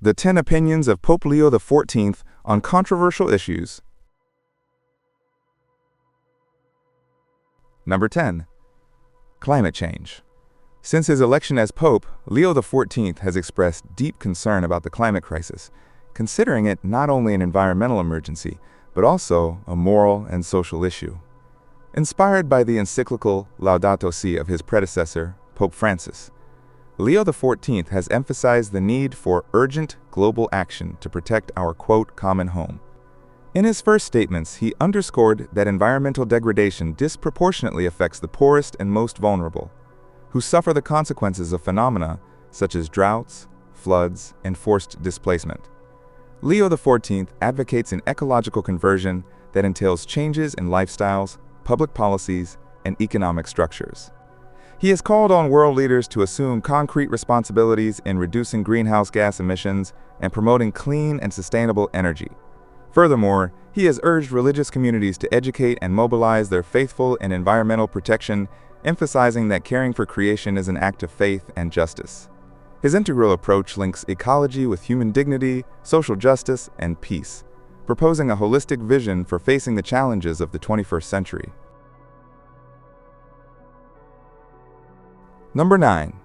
The 10 Opinions of Pope Leo XIV on Controversial Issues. Number 10. Climate change. Since his election as Pope, Leo XIV has expressed deep concern about the climate crisis, considering it not only an environmental emergency, but also a moral and social issue. Inspired by the encyclical Laudato Si of his predecessor, Pope Francis, Leo XIV has emphasized the need for urgent global action to protect our, quote, common home. In his first statements, he underscored that environmental degradation disproportionately affects the poorest and most vulnerable, who suffer the consequences of phenomena such as droughts, floods, and forced displacement. Leo XIV advocates an ecological conversion that entails changes in lifestyles, public policies, and economic structures. He has called on world leaders to assume concrete responsibilities in reducing greenhouse gas emissions and promoting clean and sustainable energy. Furthermore, he has urged religious communities to educate and mobilize their faithful in environmental protection, emphasizing that caring for creation is an act of faith and justice. His integral approach links ecology with human dignity, social justice, and peace, proposing a holistic vision for facing the challenges of the 21st century. Number 9.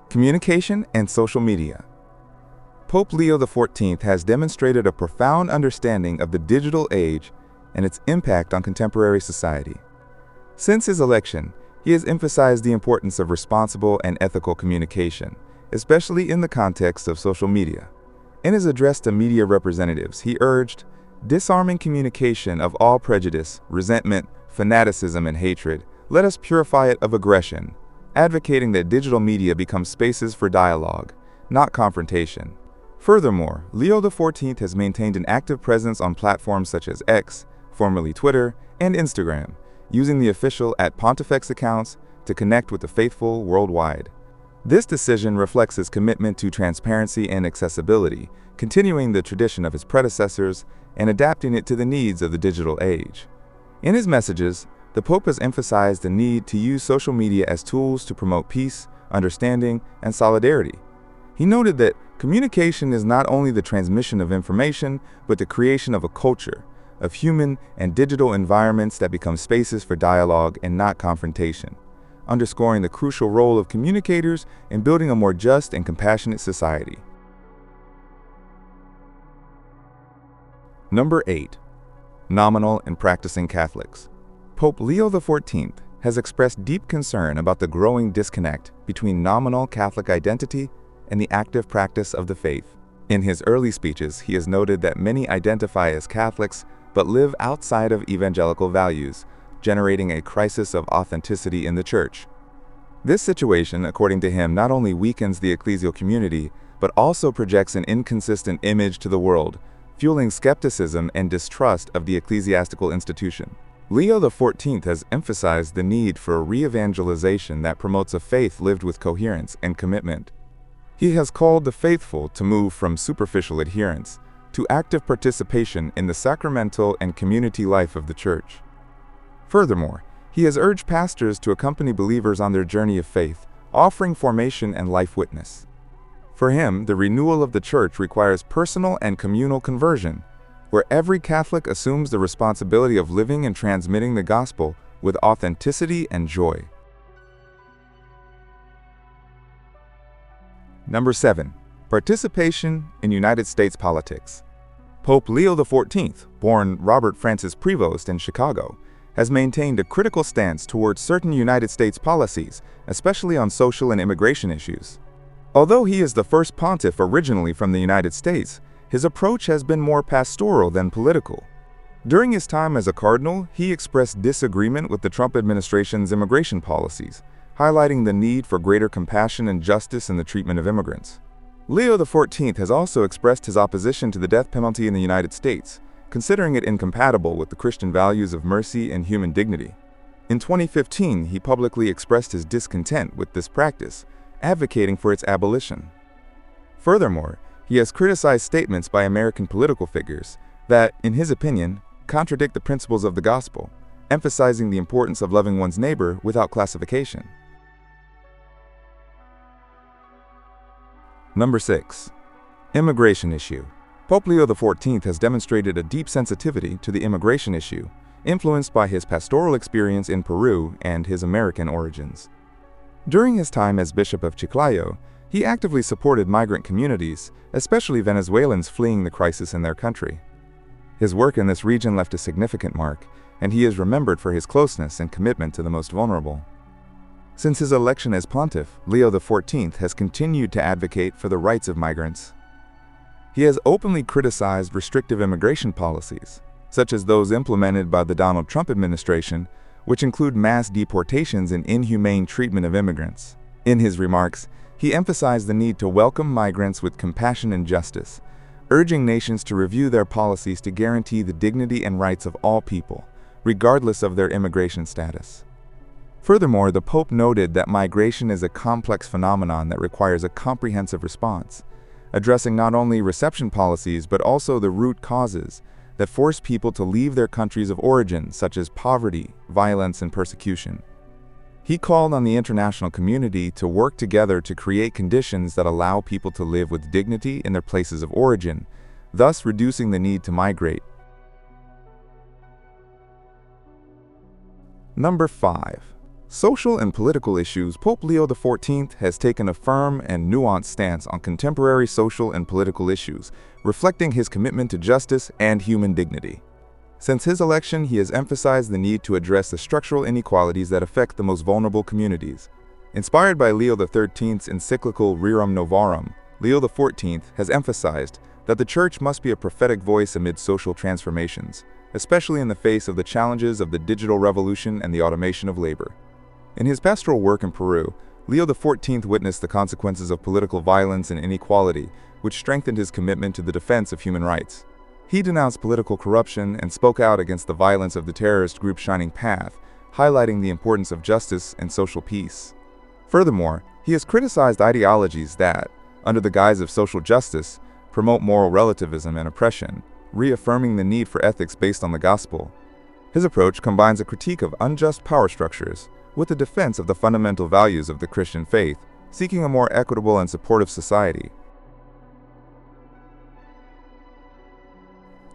Communication and social media. Pope Leo XIV has demonstrated a profound understanding of the digital age and its impact on contemporary society. Since his election, he has emphasized the importance of responsible and ethical communication, especially in the context of social media. In his address to media representatives, he urged disarming communication of all prejudice, resentment, fanaticism, and hatred. Let us purify it of aggression, advocating that digital media become spaces for dialogue, not confrontation. Furthermore, Leo XIV has maintained an active presence on platforms such as X, formerly Twitter, and Instagram, using the official @Pontifex accounts to connect with the faithful worldwide. This decision reflects his commitment to transparency and accessibility, continuing the tradition of his predecessors and adapting it to the needs of the digital age. In his messages, the Pope has emphasized the need to use social media as tools to promote peace, understanding, and solidarity. He noted that communication is not only the transmission of information, but the creation of a culture of human and digital environments that become spaces for dialogue and not confrontation, underscoring the crucial role of communicators in building a more just and compassionate society. Number 8. Nominal and practicing Catholics. Pope Leo XIV has expressed deep concern about the growing disconnect between nominal Catholic identity and the active practice of the faith. In his early speeches, he has noted that many identify as Catholics but live outside of evangelical values, generating a crisis of authenticity in the Church. This situation, according to him, not only weakens the ecclesial community, but also projects an inconsistent image to the world, fueling skepticism and distrust of the ecclesiastical institution. Leo XIV has emphasized the need for a re-evangelization that promotes a faith lived with coherence and commitment. He has called the faithful to move from superficial adherence to active participation in the sacramental and community life of the Church. Furthermore, he has urged pastors to accompany believers on their journey of faith, offering formation and life witness. For him, the renewal of the Church requires personal and communal conversion, where every Catholic assumes the responsibility of living and transmitting the gospel with authenticity and joy. Number 7. Participation in United States politics. Pope Leo XIV, born Robert Francis Prevost in Chicago, has maintained a critical stance towards certain United States policies, especially on social and immigration issues. Although he is the first pontiff originally from the United States, his approach has been more pastoral than political. During his time as a cardinal, he expressed disagreement with the Trump administration's immigration policies, highlighting the need for greater compassion and justice in the treatment of immigrants. Leo XIV has also expressed his opposition to the death penalty in the United States, considering it incompatible with the Christian values of mercy and human dignity. In 2015, he publicly expressed his discontent with this practice, advocating for its abolition. Furthermore, he has criticized statements by American political figures that, in his opinion, contradict the principles of the gospel, emphasizing the importance of loving one's neighbor without classification. Number 6. Immigration issue. Pope Leo XIV has demonstrated a deep sensitivity to the immigration issue, influenced by his pastoral experience in Peru and his American origins. During his time as Bishop of Chiclayo, he actively supported migrant communities, especially Venezuelans fleeing the crisis in their country. His work in this region left a significant mark, and he is remembered for his closeness and commitment to the most vulnerable. Since his election as Pontiff, Leo XIV has continued to advocate for the rights of migrants. He has openly criticized restrictive immigration policies, such as those implemented by the Donald Trump administration, which include mass deportations and inhumane treatment of immigrants. In his remarks, he emphasized the need to welcome migrants with compassion and justice, urging nations to review their policies to guarantee the dignity and rights of all people, regardless of their immigration status. Furthermore, the Pope noted that migration is a complex phenomenon that requires a comprehensive response, addressing not only reception policies but also the root causes that force people to leave their countries of origin, such as poverty, violence, and persecution. He called on the international community to work together to create conditions that allow people to live with dignity in their places of origin, thus reducing the need to migrate. Number 5. Social and political issues. Pope Leo XIV has taken a firm and nuanced stance on contemporary social and political issues, reflecting his commitment to justice and human dignity. Since his election, he has emphasized the need to address the structural inequalities that affect the most vulnerable communities. Inspired by Leo XIII's encyclical Rerum Novarum, Leo XIV has emphasized that the Church must be a prophetic voice amid social transformations, especially in the face of the challenges of the digital revolution and the automation of labor. In his pastoral work in Peru, Leo XIV witnessed the consequences of political violence and inequality, which strengthened his commitment to the defense of human rights. He denounced political corruption and spoke out against the violence of the terrorist group Shining Path, highlighting the importance of justice and social peace. Furthermore, he has criticized ideologies that, under the guise of social justice, promote moral relativism and oppression, reaffirming the need for ethics based on the gospel. His approach combines a critique of unjust power structures with the defense of the fundamental values of the Christian faith, seeking a more equitable and supportive society.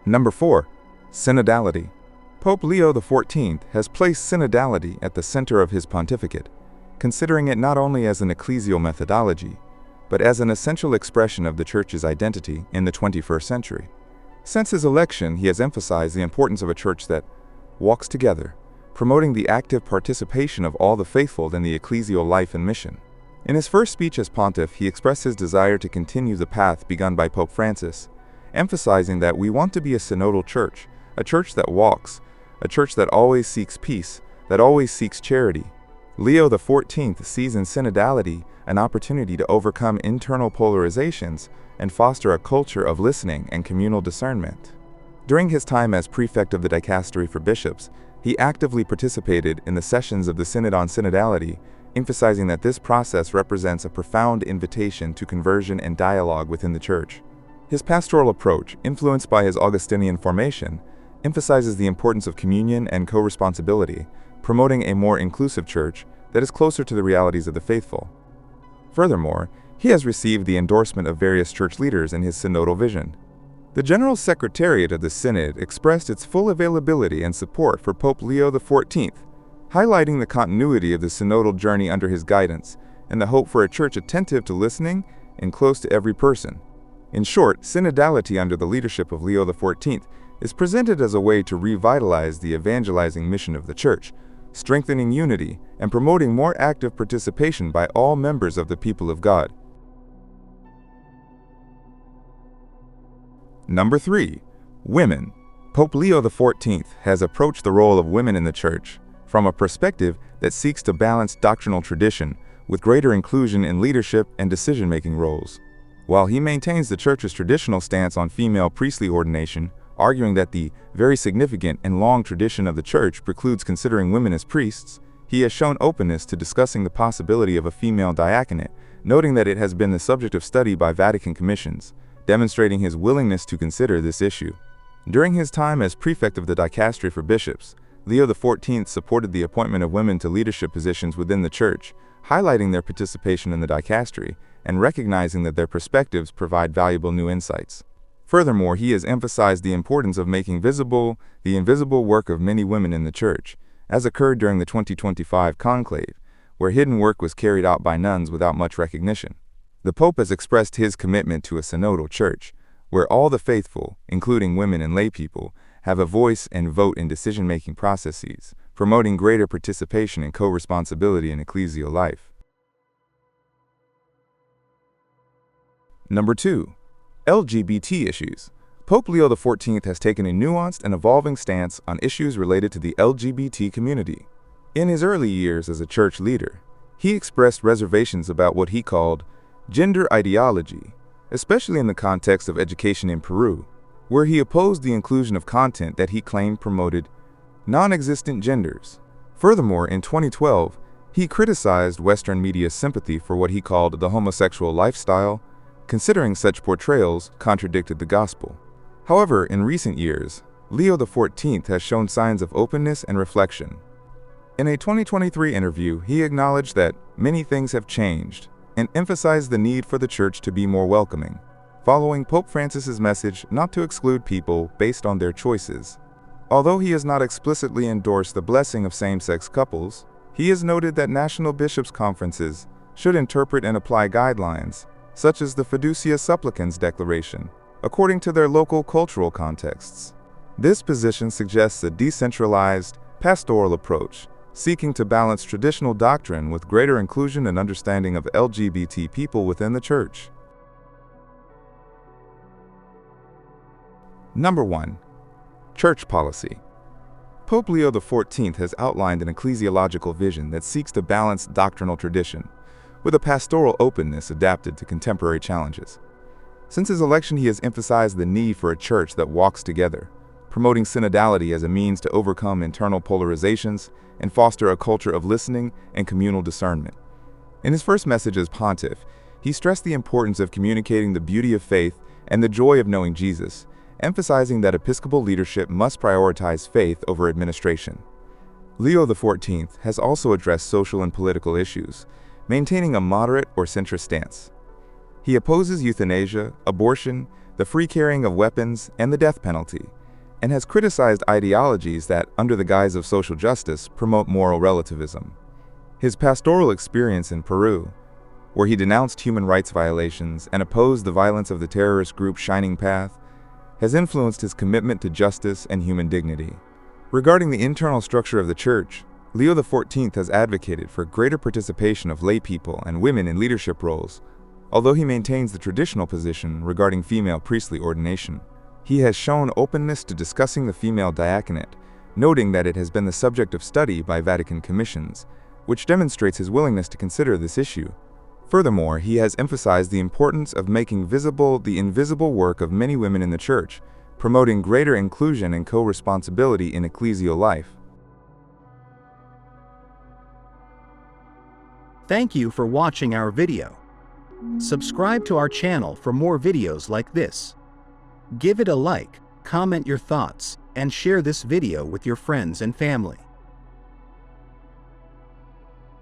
Number 4. Synodality. Pope Leo XIV has placed synodality at the center of his pontificate, considering it not only as an ecclesial methodology, but as an essential expression of the Church's identity in the 21st century. Since his election, he has emphasized the importance of a church that walks together, promoting the active participation of all the faithful in the ecclesial life and mission. In his first speech as pontiff, he expressed his desire to continue the path begun by Pope Francis, emphasizing that we want to be a synodal church, a church that walks, a church that always seeks peace, that always seeks charity. Leo XIV sees in synodality an opportunity to overcome internal polarizations and foster a culture of listening and communal discernment. During his time as prefect of the dicastery for bishops, he actively participated in the sessions of the Synod on Cinidality, emphasizing that this process represents a profound invitation to conversion and dialogue within the Church. His pastoral approach, influenced by his Augustinian formation, emphasizes the importance of communion and co-responsibility, promoting a more inclusive Church that is closer to the realities of the faithful. Furthermore, he has received the endorsement of various church leaders in his synodal vision. The General Secretariat of the Synod expressed its full availability and support for Pope Leo XIV, highlighting the continuity of the synodal journey under his guidance and the hope for a church attentive to listening and close to every person. In short, synodality under the leadership of Leo XIV is presented as a way to revitalize the evangelizing mission of the Church, strengthening unity and promoting more active participation by all members of the people of God. Number 3. Women. Pope Leo XIV has approached the role of women in the Church from a perspective that seeks to balance doctrinal tradition with greater inclusion in leadership and decision-making roles. While he maintains the Church's traditional stance on female priestly ordination, arguing that the very significant and long tradition of the Church precludes considering women as priests, he has shown openness to discussing the possibility of a female diaconate, noting that it has been the subject of study by Vatican commissions, demonstrating his willingness to consider this issue. During his time as prefect of the dicastery for bishops, Leo XIV supported the appointment of women to leadership positions within the Church, highlighting their participation in the dicastery and recognizing that their perspectives provide valuable new insights. Furthermore, he has emphasized the importance of making visible the invisible work of many women in the Church, as occurred during the 2025 conclave, where hidden work was carried out by nuns without much recognition. The Pope has expressed his commitment to a synodal church, where all the faithful, including women and laypeople, have a voice and vote in decision-making processes, promoting greater participation and co-responsibility in ecclesial life. Number 2. LGBT issues. Pope Leo XIV has taken a nuanced and evolving stance on issues related to the LGBT community. In his early years as a church leader, he expressed reservations about what he called gender ideology, especially in the context of education in Peru, where he opposed the inclusion of content that he claimed promoted non-existent genders. Furthermore, in 2012, he criticized Western media's sympathy for what he called the homosexual lifestyle, considering such portrayals contradicted the gospel. However, in recent years, Leo XIV has shown signs of openness and reflection. In a 2023 interview, he acknowledged that many things have changed and emphasized the need for the Church to be more welcoming, following Pope Francis's message not to exclude people based on their choices. Although he has not explicitly endorsed the blessing of same-sex couples, he has noted that national bishops' conferences should interpret and apply guidelines, such as the Fiducia Supplicans Declaration, according to their local cultural contexts. This position suggests a decentralized, pastoral approach, seeking to balance traditional doctrine with greater inclusion and understanding of LGBT people within the Church. Number 1. Church policy. Pope Leo XIV has outlined an ecclesiological vision that seeks to balance doctrinal tradition with a pastoral openness adapted to contemporary challenges. Since his election, he has emphasized the need for a church that walks together, promoting synodality as a means to overcome internal polarizations and foster a culture of listening and communal discernment. In his first message as pontiff, he stressed the importance of communicating the beauty of faith and the joy of knowing Jesus, emphasizing that episcopal leadership must prioritize faith over administration. Leo XIV has also addressed social and political issues, maintaining a moderate or centrist stance. He opposes euthanasia, abortion, the free carrying of weapons, and the death penalty, and has criticized ideologies that, under the guise of social justice, promote moral relativism. His pastoral experience in Peru, where he denounced human rights violations and opposed the violence of the terrorist group Shining Path, has influenced his commitment to justice and human dignity. Regarding the internal structure of the Church, Leo XIV has advocated for greater participation of lay people and women in leadership roles, although he maintains the traditional position regarding female priestly ordination. He has shown openness to discussing the female diaconate, noting that it has been the subject of study by Vatican commissions, which demonstrates his willingness to consider this issue. Furthermore, he has emphasized the importance of making visible the invisible work of many women in the Church, promoting greater inclusion and co-responsibility in ecclesial life. Thank you for watching our video. Subscribe to our channel for more videos like this. Give it a like, comment your thoughts, and share this video with your friends and family.